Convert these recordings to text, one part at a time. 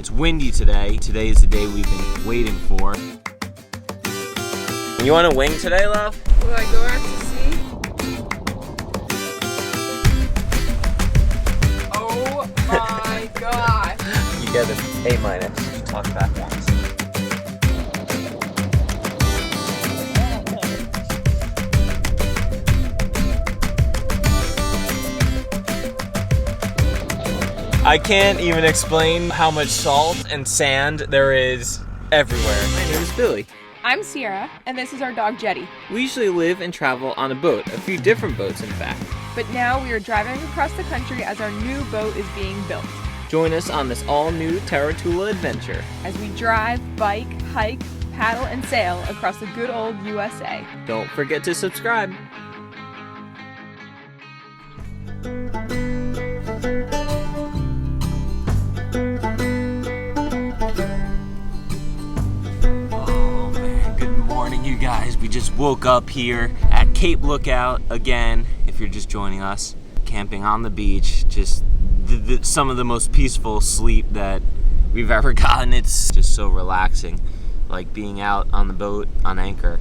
It's windy today. Today is the day we've been waiting for. You want to wing today, love? Will I go out to sea? Oh my gosh. You get an A-. Talk back once. I can't even explain how much salt and sand there is everywhere. My name is Billy. I'm Sierra, and this is our dog Jetty. We usually live and travel on a boat, a few different boats in fact. But now we are driving across the country as our new boat is being built. Join us on this all-new Terra Tula adventure. As we drive, bike, hike, paddle, and sail across the good old USA. Don't forget to subscribe. You guys, we just woke up here at Cape Lookout again. If you're just joining us, camping on the beach, just some of the most peaceful sleep that we've ever gotten. It's just so relaxing, like being out on the boat on anchor.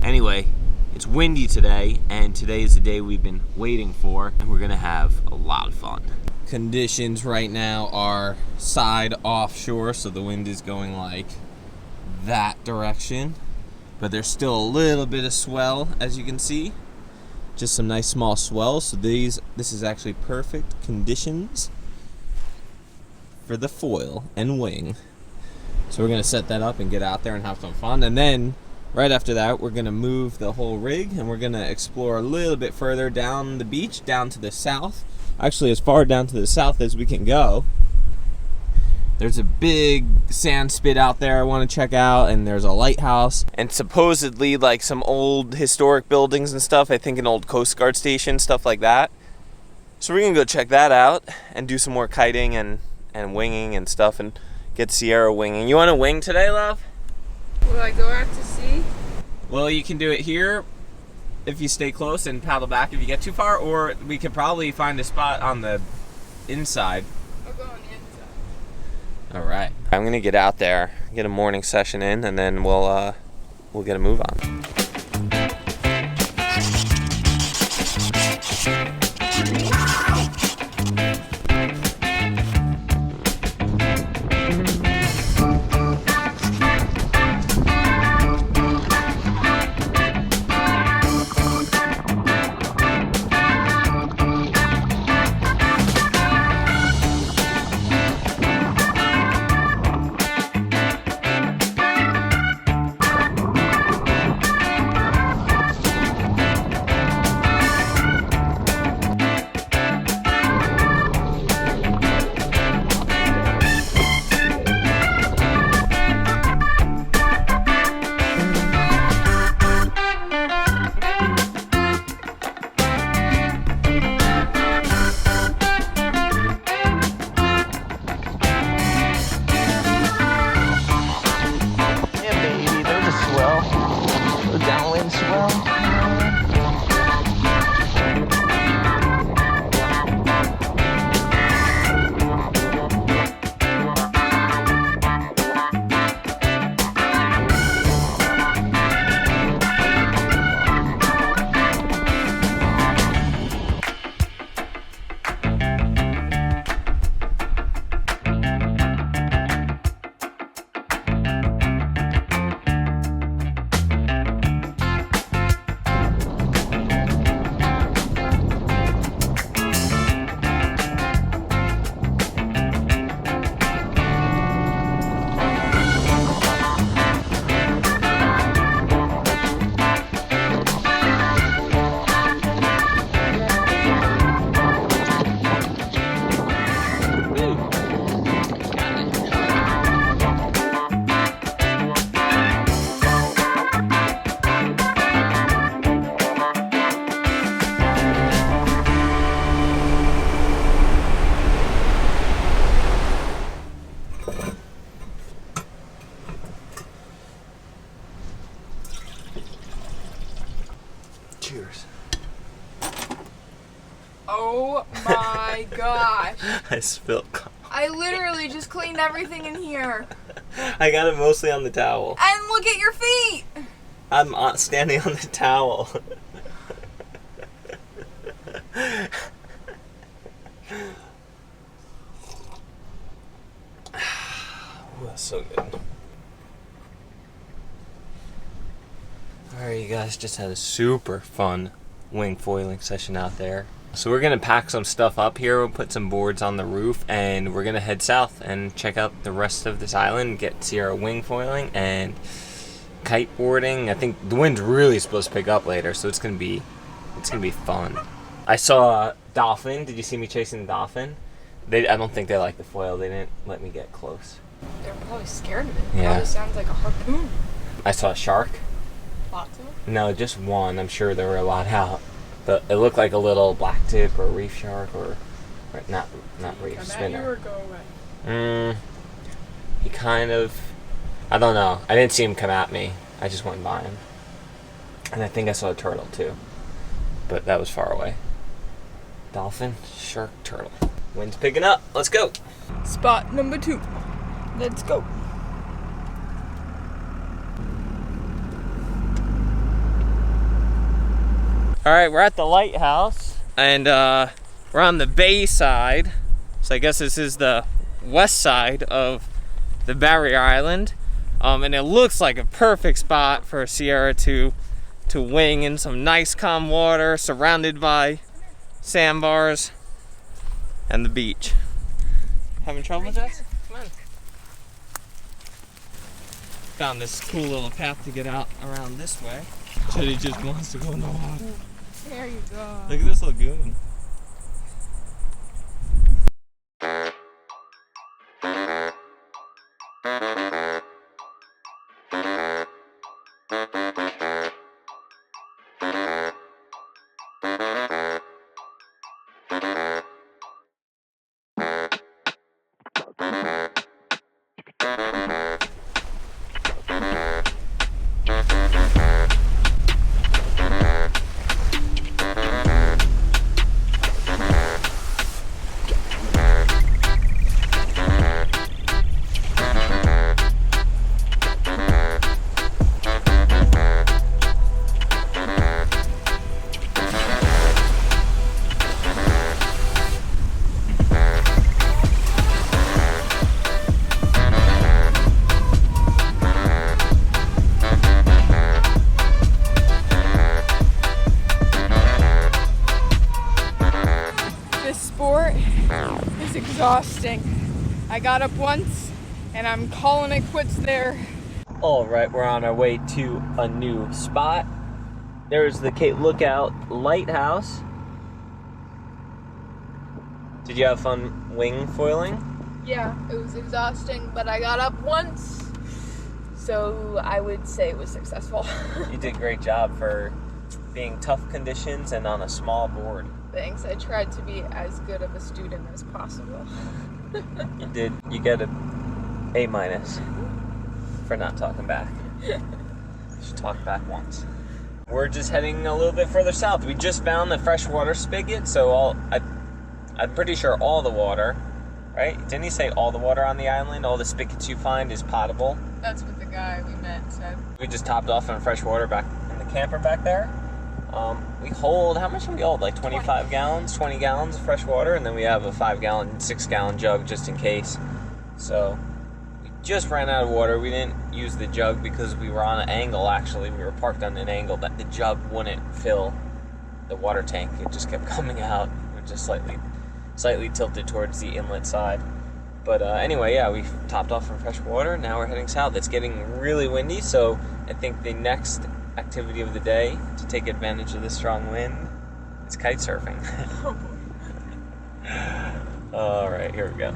Anyway, it's windy today, and today is the day we've been waiting for, and we're gonna have a lot of fun. Conditions right now are side offshore, so the wind is going like that direction. But there's still a little bit of swell, as you can see. Just some nice small swells. So this is actually perfect conditions for the foil and wing. So we're gonna set that up and get out there and have some fun. And then right after that, we're gonna move the whole rig and we're gonna explore a little bit further down the beach, down to the south. Actually, as far down to the south as we can go. There's a big sand spit out there I want to check out, and there's a lighthouse, and supposedly like some old historic buildings and stuff. I think an old Coast Guard station, stuff like that. So we're gonna go check that out and do some more kiting and winging and stuff and get Sierra winging. You want to wing today, love? Will I go out to sea? Well, you can do it here if you stay close and paddle back if you get too far, or we could probably find a spot on the inside. I'll go on the inside. All right. I'm gonna get out there, get a morning session in, and then we'll get a move on. Downwind swell. Cheers. Oh my gosh. I spilled coffee. I literally just cleaned everything in here. I got it mostly on the towel. And look at your feet. I'm standing on the towel. Ooh, that's so good. Alright, you guys just had a super fun wing foiling session out there. So we're gonna pack some stuff up here, we'll put some boards on the roof, and we're gonna head south and check out the rest of this island, get to see our wing foiling and kiteboarding. I think the wind's really supposed to pick up later, so it's gonna be fun. I saw a dolphin. Did you see me chasing the dolphin? I don't think they like the foil. They didn't let me get close. They're probably scared of it. Yeah. Probably sounds like a harpoon. I saw a shark. Lots of them? No, just one. I'm sure there were a lot out. But it looked like a little black tip or reef shark or not reef, spinner. Come at you or go away? He kind of, I don't know. I didn't see him come at me. I just went by him. And I think I saw a turtle too. But that was far away. Dolphin, shark, turtle. Wind's picking up. Let's go. Spot number 2. Let's go. All right, we're at the lighthouse, and we're on the bay side. So I guess this is the west side of the barrier island, and it looks like a perfect spot for Sierra to wing in some nice calm water, surrounded by sandbars and the beach. Having trouble with this? Come on. Found this cool little path to get out around this way. Teddy just wants to go in the water. There you go. Look at this lagoon. Exhausting. I got up once and I'm calling it quits there. All right, we're on our way to a new spot. There's the Cape Lookout lighthouse. Did you have fun wing foiling? Yeah, it was exhausting, but I got up once, so I would say it was successful. You did a great job for being tough conditions and on a small board. Thanks. I tried to be as good of a student as possible. You did. You get a A- for not talking back. You should talk back once. We're just heading a little bit further south. We just found the freshwater spigot, so I'm pretty sure all the water, right? Didn't he say all the water on the island, all the spigots you find is potable? That's what the guy we met said. We just topped off on fresh water back in the camper back there. We hold, how much do we hold? Like 25 gallons, 20 gallons of fresh water, and then we have a 5-gallon, 6-gallon jug just in case. So we just ran out of water. We didn't use the jug because we were on an angle, actually. We were parked on an angle that the jug wouldn't fill the water tank. It just kept coming out. We were just slightly tilted towards the inlet side. But anyway, yeah, we topped off from fresh water. Now we're heading south. It's getting really windy, so I think the next activity of the day to take advantage of the strong wind is kite surfing. All right, here we go.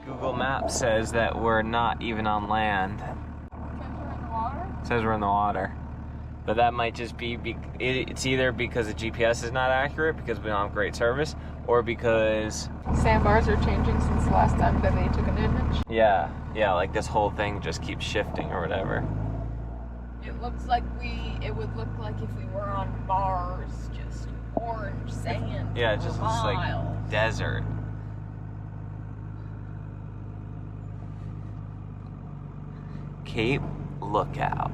Google Maps says that we're not even on land. Says we're in the water? Says we're in the water. But that might just be, it's either because the GPS is not accurate because we don't have great service, or because... Sandbars are changing since the last time that they took an image. Yeah, like this whole thing just keeps shifting or whatever. It looks like it would look like if we were on Mars, just orange sand. Yeah, it just looks like desert. Cape Lookout.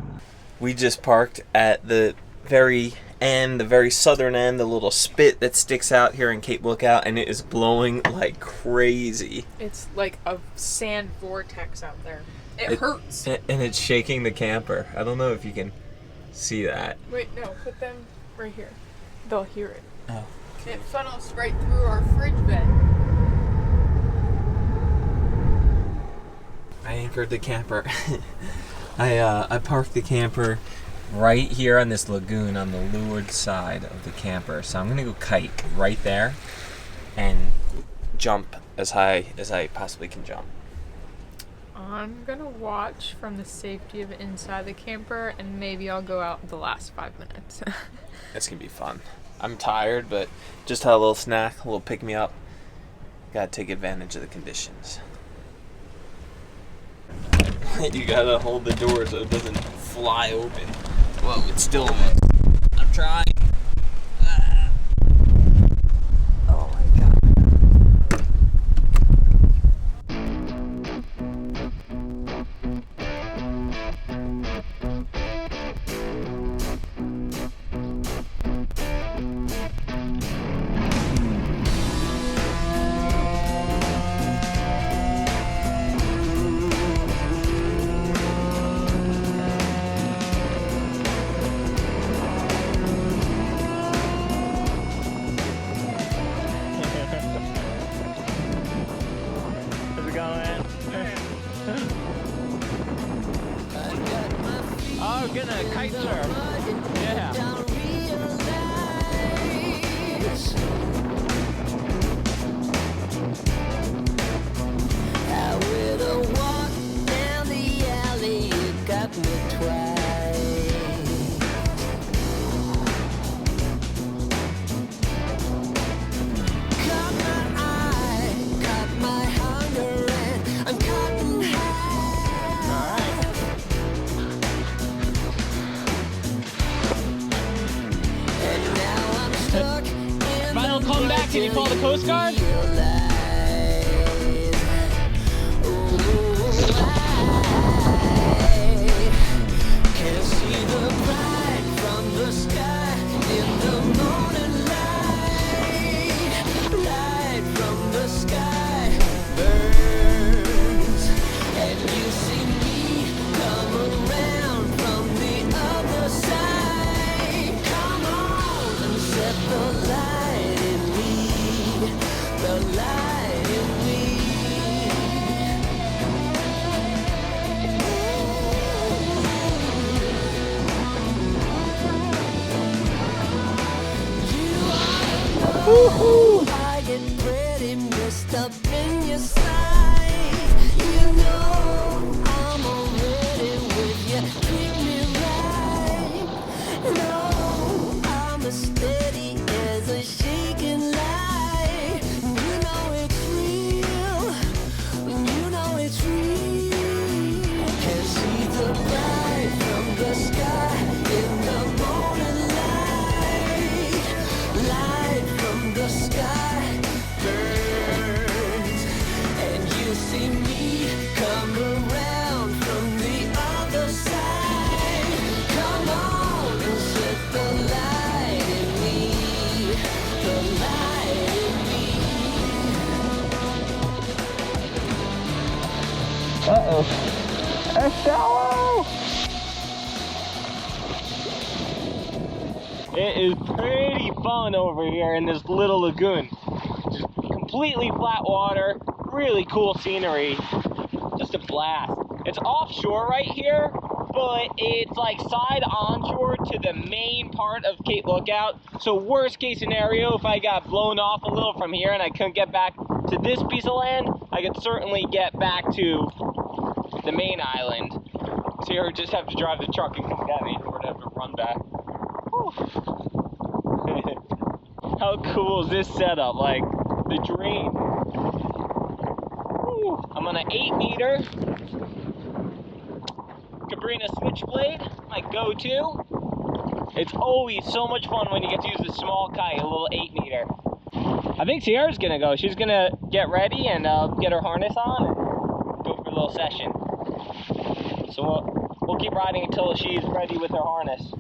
We just parked at the very end, the very southern end, the little spit that sticks out here in Cape Lookout, and it is blowing like crazy. It's like a sand vortex out there. It hurts. And it's shaking the camper. I don't know if you can see that. Wait, no, put them right here. They'll hear it. Oh. It funnels right through our fridge vent. I anchored the camper. I parked the camper right here on this lagoon on the leeward side of the camper. So I'm gonna go kite right there and jump as high as I possibly can jump. I'm gonna watch from the safety of inside the camper, and maybe I'll go out the last 5 minutes. It's gonna be fun. I'm tired, but just had a little snack, a little pick-me-up. Gotta take advantage of the conditions. You gotta hold the door so it doesn't fly open. Whoa, it's still open. I'm trying. Oh my god. Oh, gonna kite surf. Yeah. I will walk down the alley, you got me twice. Caught my eye, caught my hunger, and I'm cotton high. And now I'm stuck in Final comeback, can you call the Coast Guard? I get pretty messed up in your sight. You know I'm already with you. Treat me right. No, I'm as steady as a shaking light. You know it's real. You know it's real. Can see the light from the sky in the morning light. Light from the sky burns, and you see me come around from the other side. Come on and set the light in me, the light in me. Uh-oh. That's shallow! It is pretty fun over here in this little lagoon. Just completely flat water, really cool scenery, just a blast. It's offshore right here, but it's like side onshore to the main part of Cape Lookout. So worst case scenario, if I got blown off a little from here and I couldn't get back to this piece of land, I could certainly get back to the main island. So you just have to drive the truck and come get me, or would have to run back. back. How cool is this setup? Like the dream. Woo. I'm on an 8-meter Cabrina switchblade, my go-to. It's always so much fun when you get to use a small kite, a little 8-meter. I think Sierra's gonna go. She's gonna get ready and get her harness on and go for a little session. So we'll keep riding until she's ready with her harness.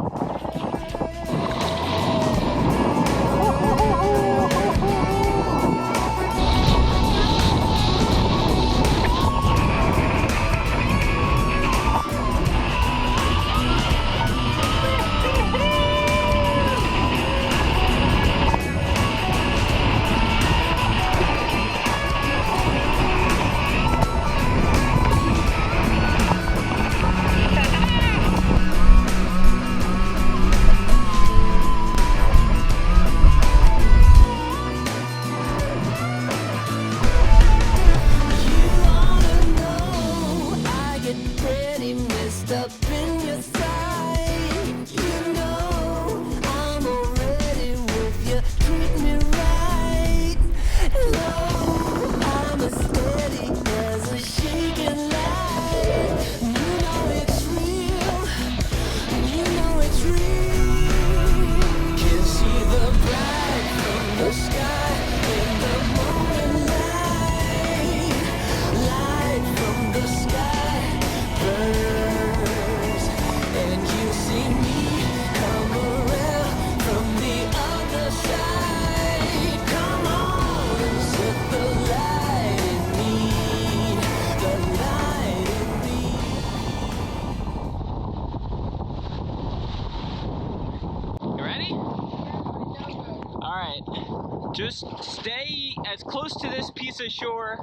Just stay as close to this piece of shore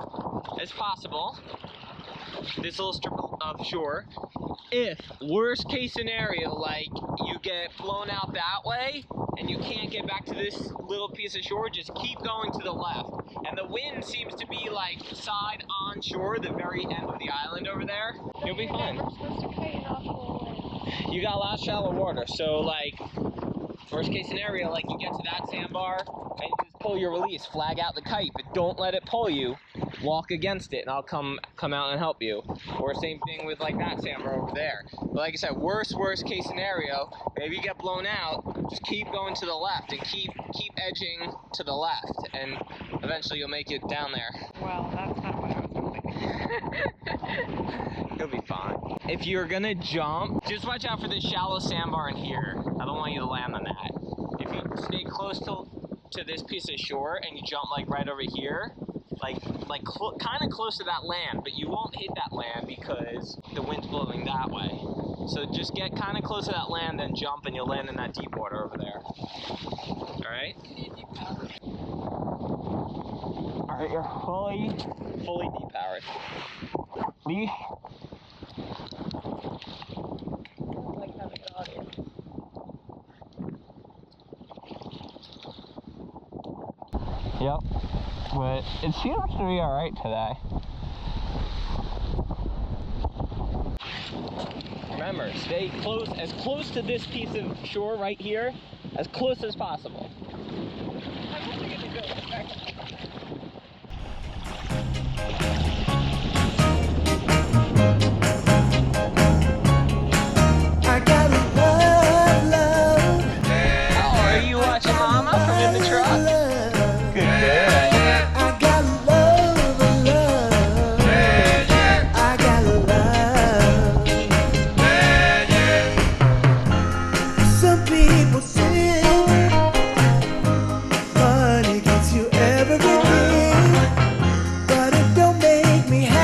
as possible, this little strip of shore. If, worst case scenario, like you get blown out that way and you can't get back to this little piece of shore, just keep going to the left. And the wind seems to be like side on shore, the very end of the island over there. You'll be fine. You got a lot of shallow water, so like worst case scenario, like you get to that sandbar and you just pull your release, flag out the kite, but don't let it pull you. Walk against it and I'll come out and help you. Or same thing with like that sandbar over there. But like I said, worst case scenario, maybe you get blown out, just keep going to the left and keep edging to the left, and eventually you'll make it down there. Well, that's not what I was hoping. You'll be fine. If you're gonna jump, just watch out for this shallow sandbar in here. I don't want you to land on that. If you stay close to this piece of shore and you jump like right over here, kind of close to that land, but you won't hit that land because the wind's blowing that way. So just get kind of close to that land, then jump, and you'll land in that deep water over there. All right? All right, you're fully depowered. Leash. Like having an audience. Yep, but it seems to be alright today. Remember, stay close, as close to this piece of shore right here, as close as possible. I'm only gonna go back. I gotta love. Oh, are you watching Mama from in the truck? Good girl. I got love. I got love. Some people say money gets you everything, but it don't make me happy.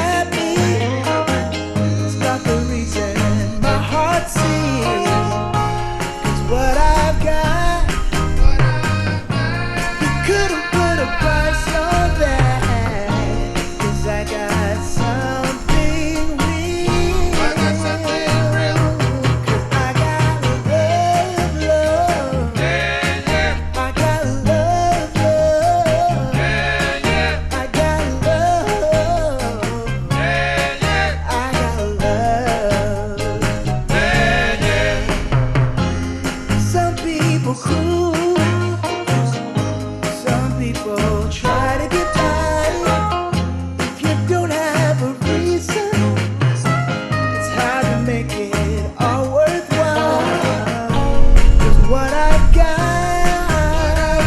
schools. Some people try to get by. If you don't have a reason, it's hard to make it all worthwhile. 'Cause what I've got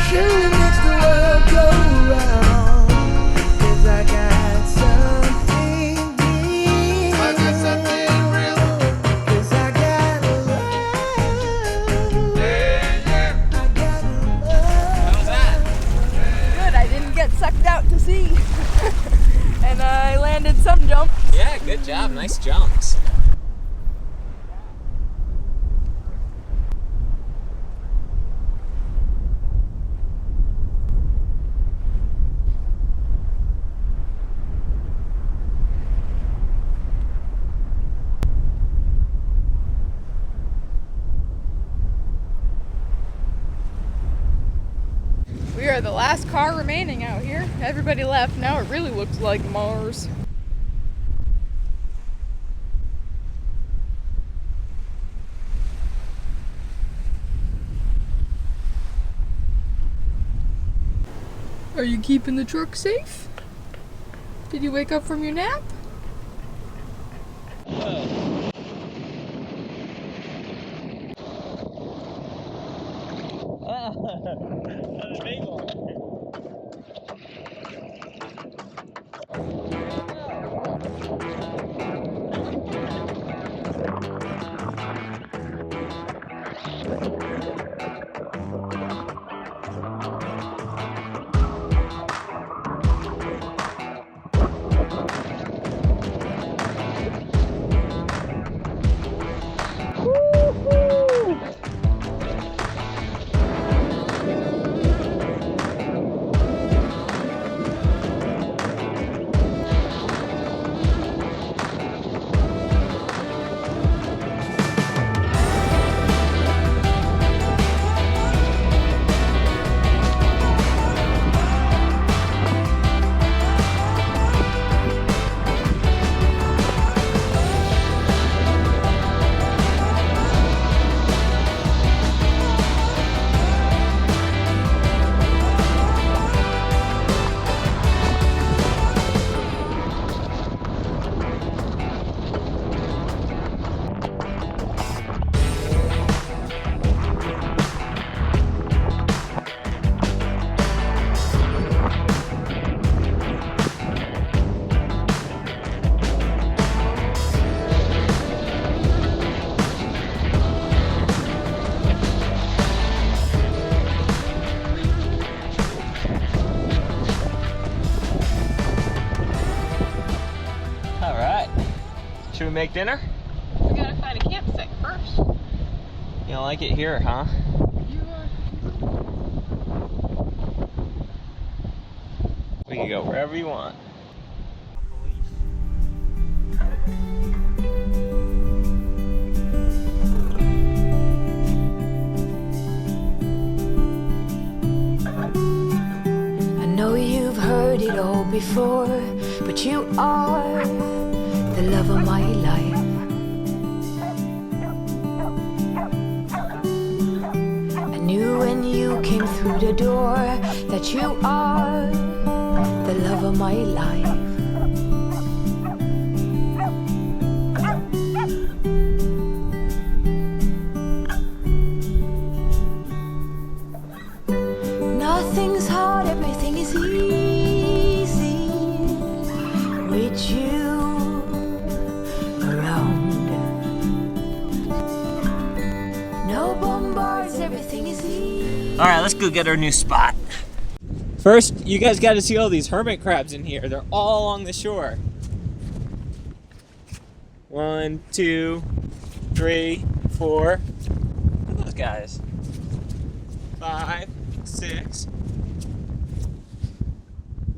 surely makes the world go round. 'Cause I got something real. 'Cause I got love. I got love. How was that? Good, I didn't get sucked out to sea. And I landed some jumps. Yeah, good job. Nice jumps. We are the last car remaining out here. Everybody left. Now it really looks like Mars. Are you keeping the truck safe? Did you wake up from your nap? All right. Should we make dinner? We gotta find a campsite first. You don't like it here, huh? We can go wherever you want. I know you've heard it all before, but you are the love of my life. I knew when you came through the door that you are the love of my life. Nothing's hard, everything is easy with you around. No bombards, everything is easy. All right, let's go get our new spot. First, you guys got to see all these hermit crabs in here. They're all along the shore. 1, 2, 3, 4. Look at those guys. 5, 6,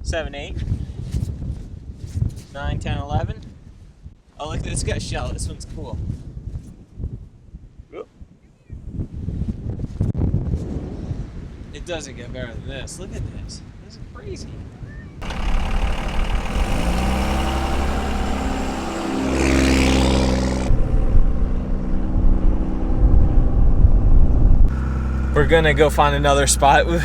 7, 8, 9, 10, 11. Oh, look at this guy's shell. This one's cool. Whoop. It doesn't get better than this. Look at this. This is crazy. we're gonna go find another spot with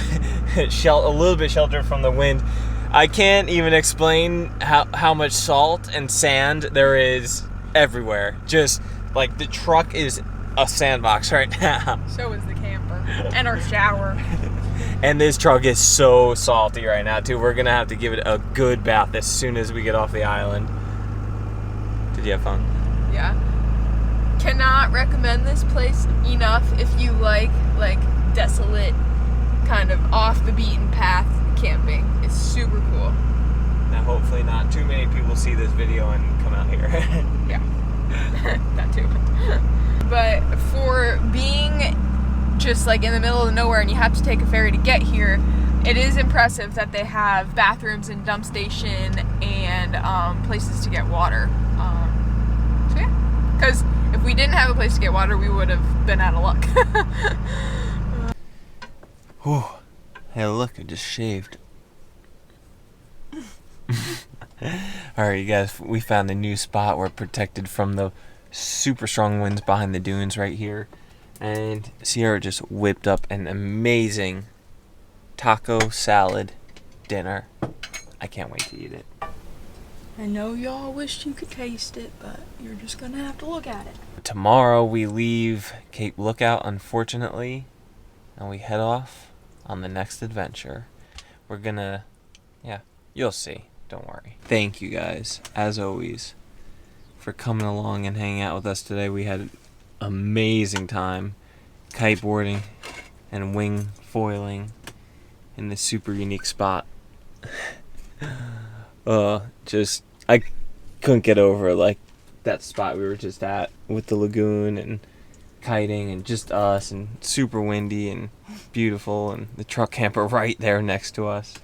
a little bit sheltered from the wind. I can't even explain how much salt and sand there is everywhere. Just like the truck is a sandbox right now. So is the camper and our shower. And this truck is so salty right now too. We're gonna have to give it a good bath as soon as we get off the island. Did you have fun? Yeah. Cannot recommend this place enough if you like desolate, kind of off the beaten path camping. It's super cool. Now hopefully not too many people see this video and come out here. Yeah. That too. But for being just like in the middle of nowhere and you have to take a ferry to get here, it is impressive that they have bathrooms and dump station and places to get water. So yeah, because if we didn't have a place to get water, we would have been out of luck. Whew. Hey, look, I just shaved. Alright, you guys, we found a new spot. We're protected from the super strong winds behind the dunes right here. And Sierra just whipped up an amazing taco salad dinner. I can't wait to eat it. I know y'all wished you could taste it, but you're just gonna have to look at it. Tomorrow we leave Cape Lookout, unfortunately, and we head off on the next adventure. We're gonna, yeah, you'll see. Don't worry. Thank you guys, as always, for coming along and hanging out with us today. We had an amazing time kiteboarding and wing foiling in this super unique spot. I couldn't get over like that spot we were just at with the lagoon and kiting and just us and super windy and beautiful and the truck camper right there next to us.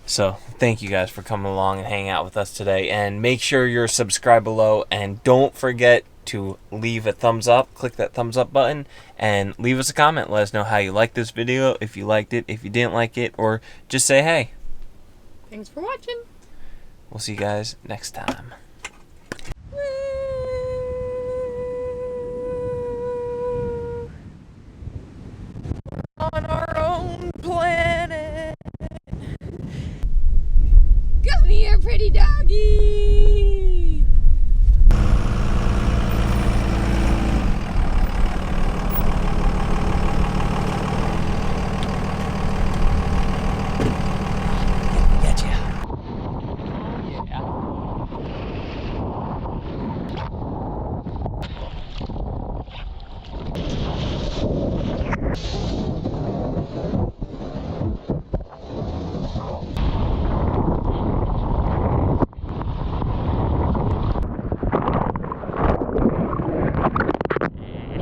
So thank you guys for coming along and hanging out with us today, and make sure you're subscribed below, and don't forget to leave a thumbs up. Click that thumbs up button and leave us a comment. Let us know how you liked this video, if you liked it, if you didn't like it, or just say hey. Thanks for watching. We'll see you guys next time.